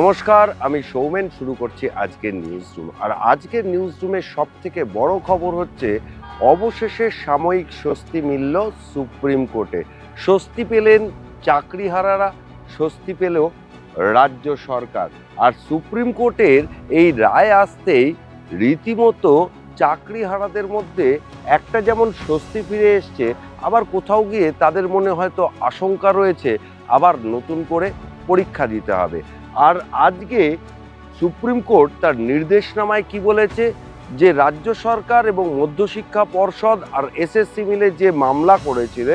নমস্কার, আমি সৌমেন। শুরু করছি আজকের নিউজ রুম। আর আজকের নিউজ রুমের সব থেকে বড় খবর হচ্ছে অবশেষে সাময়িক স্বস্তি মিলল সুপ্রিম কোর্টে। স্বস্তি পেলেন চাকরিহারারা, স্বস্তি পেল রাজ্য সরকার। আর সুপ্রিম কোর্টের এই রায় আসতেই রীতিমতো চাকরিহারাদের মধ্যে একটা যেমন স্বস্তি ফিরে এসছে, আবার কোথাও গিয়ে তাদের মনে হয়তো আশঙ্কা রয়েছে আবার নতুন করে পরীক্ষা দিতে হবে। আর আজকে সুপ্রিম কোর্ট তার নির্দেশনামায় কি বলেছে, যে রাজ্য সরকার এবং মধ্যশিক্ষা পর্ষদ আর এসএসসি মিলে যে মামলা করেছিল,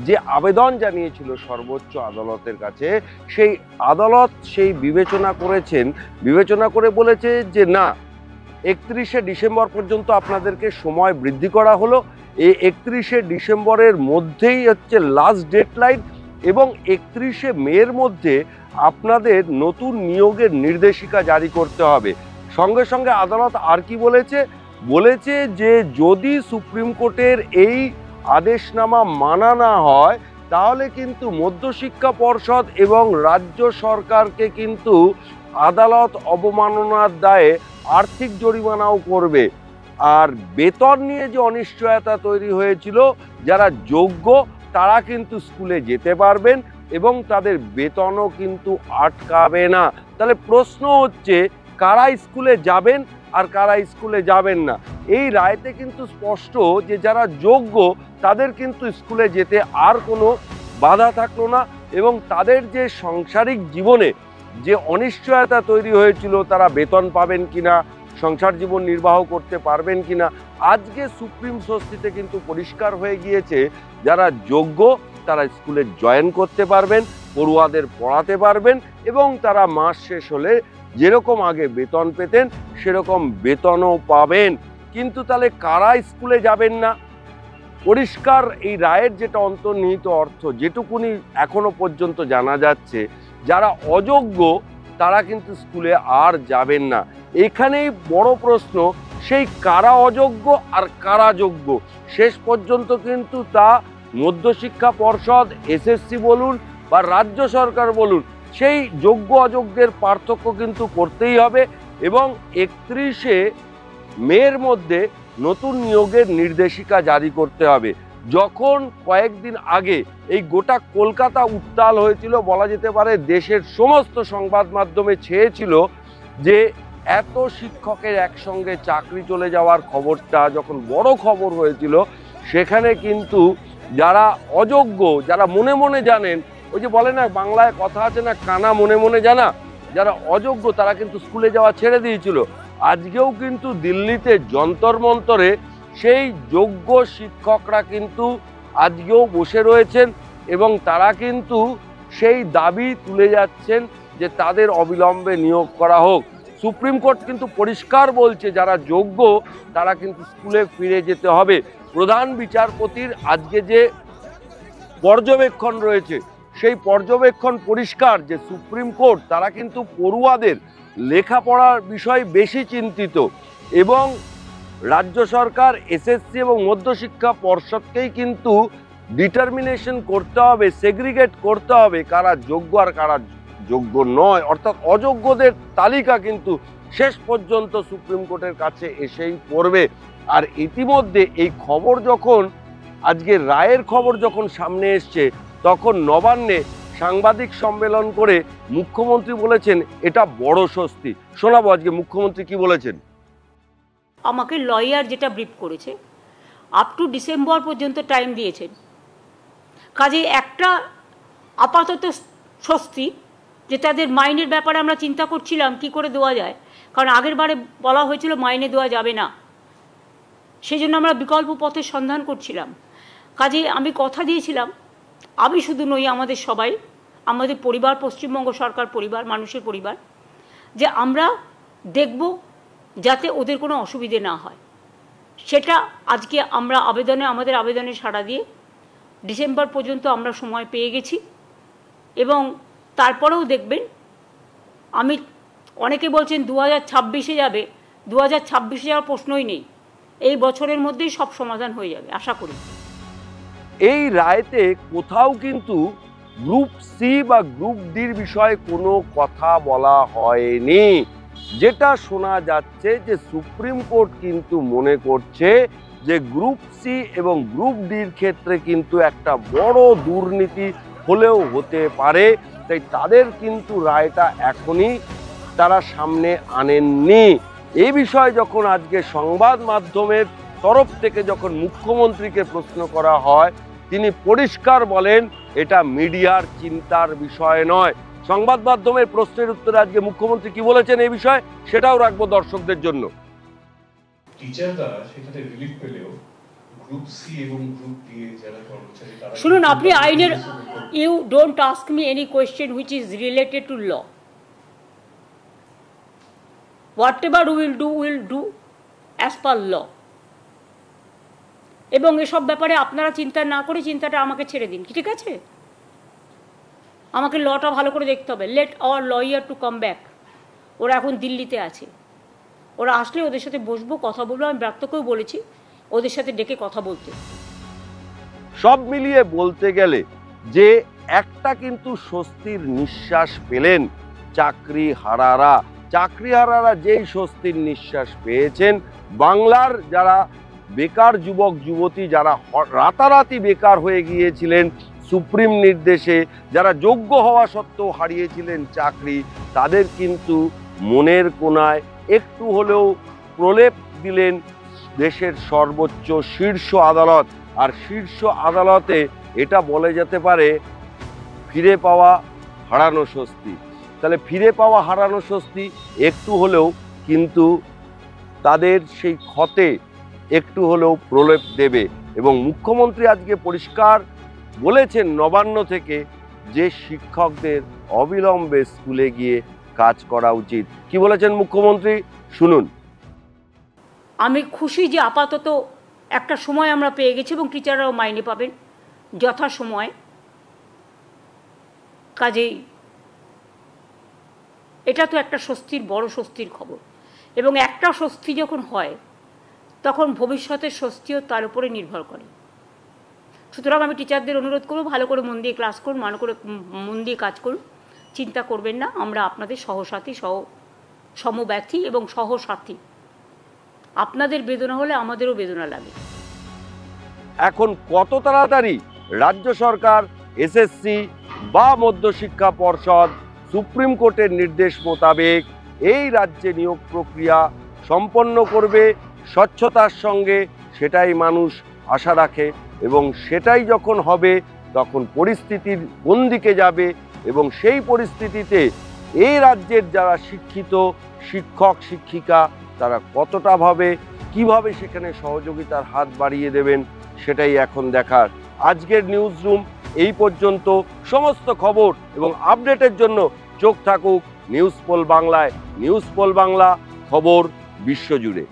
যে আবেদন জানিয়েছিল সর্বোচ্চ আদালতের কাছে, সেই আদালত সেই বিবেচনা করে বলেছে যে না, 31শে ডিসেম্বর পর্যন্ত আপনাদেরকে সময় বৃদ্ধি করা হলো। এই 31শে ডিসেম্বরের মধ্যেই হচ্ছে লাস্ট ডেডলাইন, এবং 31শে মের মধ্যে আপনাদের নতুন নিয়োগের নির্দেশিকা জারি করতে হবে। সঙ্গে সঙ্গে আদালত আর কি বলেছে যে যদি সুপ্রিম কোর্টের এই আদেশনামা মানা না হয়, তাহলে কিন্তু মধ্যশিক্ষা পর্ষদ এবং রাজ্য সরকারকে কিন্তু আদালত অবমাননার দায়ে আর্থিক জরিমানাও করবে। আর বেতন নিয়ে যে অনিশ্চয়তা তৈরি হয়েছিল, যারা যোগ্য তারা কিন্তু স্কুলে যেতে পারবেন এবং তাদের বেতনও কিন্তু আটকাবে না। তাহলে প্রশ্ন হচ্ছে, কারা স্কুলে যাবেন আর কারা স্কুলে যাবেন না? এই রায়তে কিন্তু স্পষ্ট যে যারা যোগ্য তাদের কিন্তু স্কুলে যেতে আর কোনো বাধা থাকলো না, এবং তাদের যে সাংসারিক জীবনে যে অনিশ্চয়তা তৈরি হয়েছিল, তারা বেতন পাবেন কিনা, সংসার জীবন নির্বাহ করতে পারবেন কিনা, আজকে সুপ্রিম স্বস্তিতে কিন্তু পরিষ্কার হয়ে গিয়েছে যারা যোগ্য তারা স্কুলে জয়েন করতে পারবেন, পড়ুয়াদের পড়াতে পারবেন, এবং তারা মাস শেষ হলে যেরকম আগে বেতন পেতেন সেরকম বেতনও পাবেন। কিন্তু তাহলে কারা স্কুলে যাবেন না? পরিষ্কার এই রায়ের যেটা অন্তর্নিহিত অর্থ, যেটুকুনি এখনো পর্যন্ত জানা যাচ্ছে, যারা অযোগ্য তারা কিন্তু স্কুলে আর যাবেন না। এখানেই বড় প্রশ্ন, সেই কারা অযোগ্য আর কারা যোগ্য? শেষ পর্যন্ত কিন্তু তা মধ্যশিক্ষা পর্ষদ, এসএসসি বলুন বা রাজ্য সরকার বলুন, সেই যোগ্য অযোগ্যের পার্থক্য কিন্তু করতেই হবে, এবং 31শে মের মধ্যে নতুন নিয়োগের নির্দেশিকা জারি করতে হবে। যখন কয়েকদিন আগে এই গোটা কলকাতা উত্তাল হয়েছিল, বলা যেতে পারে দেশের সমস্ত সংবাদ মাধ্যমে ছেয়েছিল যে এত শিক্ষকের একসঙ্গে চাকরি চলে যাওয়ার খবরটা যখন বড় খবর হয়েছিল, সেখানে কিন্তু যারা অযোগ্য, যারা মনে মনে জানেন, ওই যে বলে না বাংলায় কথা আছে না, কানা মনে মনে জানা, যারা অযোগ্য তারা কিন্তু স্কুলে যাওয়া ছেড়ে দিয়েছিল। আজকেও কিন্তু দিল্লিতে যন্তর মন্তরে সেই যোগ্য শিক্ষকরা কিন্তু আজকেও বসে রয়েছেন, এবং তারা কিন্তু সেই দাবি তুলে যাচ্ছেন যে তাদের অবিলম্বে নিয়োগ করা হোক। সুপ্রিম কোর্ট কিন্তু পরিষ্কার বলছে যারা যোগ্য তারা কিন্তু স্কুলে ফিরে যেতে হবে। প্রধান বিচারপতির আজকে যে পর্যবেক্ষণ রয়েছে, সেই পর্যবেক্ষণ পরিষ্কার যে সুপ্রিম কোর্ট তারা কিন্তু পড়ুয়াদের লেখাপড়ার বিষয় বেশি চিন্তিত, এবং রাজ্য সরকার, এসএসসি এবং মধ্যশিক্ষা পর্ষদকেই কিন্তু ডিটারমিনেশন করতে হবে, সেগ্রিগেট করতে হবে কারা যোগ্য আর কারা যোগ্য নয়। অর্থাৎ অযোগ্যদের তালিকা কিন্তু শেষ পর্যন্ত সুপ্রিম কোর্টের কাছে এসেই পড়বে। আর ইতিমধ্যে এই খবর যখন, আজকে রায়ের খবর যখন সামনে এসছে, তখন নবান্নে সাংবাদিক সম্মেলন করে মুখ্যমন্ত্রী বলেছেন এটা বড় স্বস্তি। শোনাবো আজকে মুখ্যমন্ত্রী কি বলেছেন। আমাকে লয়ার যেটা ব্রিফ করেছে, আপ টু ডিসেম্বর পর্যন্ত টাইম দিয়েছেন। কাজে একটা আপাতত স্বস্তি, যে তাদের মাইনের ব্যাপারে আমরা চিন্তা করছিলাম কি করে দেওয়া যায়, কারণ আগের বারে বলা হয়েছিল মাইনে দেওয়া যাবে না, সেই জন্য আমরা বিকল্প পথের সন্ধান করছিলাম। কাজে আমি কথা দিয়েছিলাম, আমি শুধু নই, আমাদের সবাই, আমাদের পরিবার, পশ্চিমবঙ্গ সরকার পরিবার, মানুষের পরিবার, যে আমরা দেখব যাতে ওদের কোনো অসুবিধে না হয়। সেটা আজকে আমরা আমাদের আবেদনে সাড়া দিয়ে ডিসেম্বর পর্যন্ত আমরা সময় পেয়ে গেছি, এবং তারপরেও দেখবেন, আমি অনেকে বলছেন 2026-এ যাবে, 2026-এ যাওয়ার প্রশ্নই নেই, এই বছরের মধ্যেই সব সমাধান হয়ে যাবে আশা করি। এই রায়তে কোথাও কিন্তু গ্রুপ সি বা গ্রুপ ডির বিষয়ে কোনো কথা বলা হয়নি। যেটা শোনা যাচ্ছে যে সুপ্রিম কোর্ট কিন্তু মনে করছে যে গ্রুপ সি এবং গ্রুপ ডির ক্ষেত্রে কিন্তু একটা বড় দুর্নীতি হলেও হতে পারে, তাই তাদের কিন্তু রায়টা এখনই তারা সামনে আনেননি। এই বিষয়ে যখন আজকে সংবাদ মাধ্যমের তরফ থেকে যখন মুখ্যমন্ত্রীকে প্রশ্ন করা হয়, তিনি পরিষ্কার বলেন এটা মিডিয়ার চিন্তার বিষয় নয়। সংবাদ মাধ্যমের প্রশ্নের উত্তরে আজকে মুখ্যমন্ত্রী কি বলেছেন এই বিষয়ে সেটাও রাখবো দর্শকদের জন্য। টিচাররা সেখানে রিলিফ পেলেও গ্রুপ সি এবং গ্রুপ ডি এর যারা কর্মচারী তারা শুনুন, আপনি আইনের you don't ask me any question which is related to law. Whatever will do as per law. এবং এসব ব্যাপারে আপনারা চিন্তা না করে চিন্তাটা আমাকে ছেড়ে দিন, ঠিক আছে? আমাকে লটা ভালো করে দেখতে হবে। Let our lawyer to come back. ওরা এখন দিল্লিতে আছে, ওরা আসলে ওদের সাথে বসবো, কথা বলবো। আমি ব্রাত্যকেও বলেছি ওদের সাথে ডেকে কথা বলতে। সব মিলিয়ে বলতে গেলে যে একটা কিন্তু স্বস্তির নিঃশ্বাস পেলেন চাকরিহারারা। চাকরিহারারা যেই স্বস্তির নিঃশ্বাস পেয়েছেন, বাংলার যারা বেকার যুবক যুবতী যারা রাতারাতি বেকার হয়ে গিয়েছিলেন সুপ্রিম নির্দেশে, যারা যোগ্য হওয়া সত্ত্বেও হারিয়েছিলেন চাকরি, তাদের কিন্তু মনের কোণায় একটু হলেও প্রলেপ দিলেন দেশের সর্বোচ্চ শীর্ষ আদালত। আর শীর্ষ আদালতে এটা বলে যেতে পারে ফিরে পাওয়া হারানো স্বস্তি। তাহলে ফিরে পাওয়া হারানো স্বস্তি একটু হলেও কিন্তু তাদের সেই ক্ষতে একটু হলেও প্রলেপ দেবে। এবং মুখ্যমন্ত্রী আজকে পরিষ্কার বলেছেন নবান্ন থেকে যে শিক্ষকদের অবিলম্বে স্কুলে গিয়ে কাজ করা উচিত। কি বলেছেন মুখ্যমন্ত্রী শুনুন। আমি খুশি যে আপাতত একটা সময় আমরা পেয়ে গেছি এবং টিচাররাও মাইনে পাবেন যথাসময়। কাজেই এটা তো একটা স্বস্তির, বড় স্বস্তির খবর। এবং একটা স্বস্তি যখন হয় তখন ভবিষ্যতের স্বস্তিও তার উপরে নির্ভর করে। সুতরাং আমি টিচারদের অনুরোধ করব, ভালো করে মন দিয়ে ক্লাস করুন, মন দিয়ে কাজ করুন, চিন্তা করবেন না। আমরা আপনাদের সহসাথী, সমব্যথী এবং সহসাথী। আপনাদের বেদনা হলে আমাদেরও বেদনা লাগে। এখন কত তাড়াতাড়ি রাজ্য সরকার, এসএসসি বা মধ্যশিক্ষা পর্ষদ সুপ্রিম কোর্টের নির্দেশ মোতাবেক এই রাজ্যে নিয়োগ প্রক্রিয়া সম্পন্ন করবে স্বচ্ছতার সঙ্গে, সেটাই মানুষ আশা রাখে। এবং সেটাই যখন হবে তখন পরিস্থিতির কোন দিকে যাবে এবং সেই পরিস্থিতিতে এই রাজ্যের যারা শিক্ষিত শিক্ষক শিক্ষিকা তারা কতটা কিভাবে সেখানে সহযোগিতার হাত বাড়িয়ে দেবেন সেটাই এখন দেখার। আজকের নিউজ রুম এই পর্যন্ত। সমস্ত খবর এবং আপডেটের জন্য চোখ থাকুক নিউজ পোল বাংলায়। নিউজ পোল বাংলা, খবর বিশ্বজুড়ে।